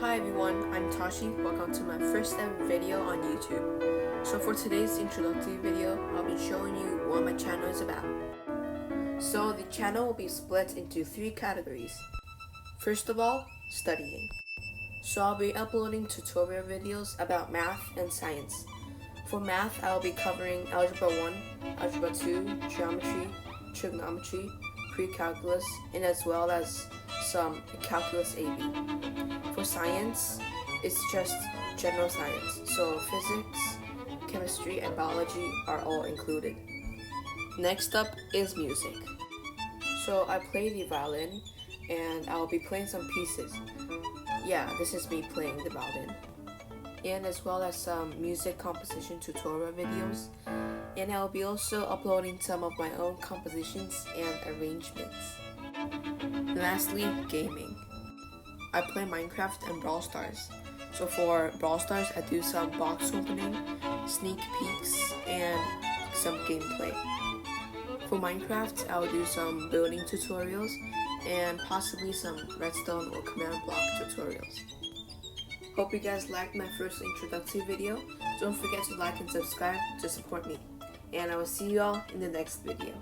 Hi everyone, I'm Tashi. Welcome to my first ever video on YouTube. So for today's introductory video, I'll be showing you what my channel is about. So the channel will be split into 3 categories. First of all, studying. So I'll be uploading tutorial videos about math and science. For math, I'll be covering Algebra 1, Algebra 2, Geometry, Trigonometry, Pre-Calculus, and as well as some Calculus AB. For science, it's just general science, so physics, chemistry, and biology are all included. Next up is music. So I play the violin, and I'll be playing some pieces. Yeah, this is me playing the violin. And as well as some music composition tutorial videos. And I'll be also uploading some of my own compositions and arrangements. Lastly, gaming. I play Minecraft and BrawlStars. So for BrawlStars, I do some box opening, sneak peeks, and some gameplay. For Minecraft, I'll do some building tutorials and possibly some redstone or command block tutorials. Hope you guys liked my first introductory video. Don't forget to like and subscribe to support me. And I will see you all in the next video.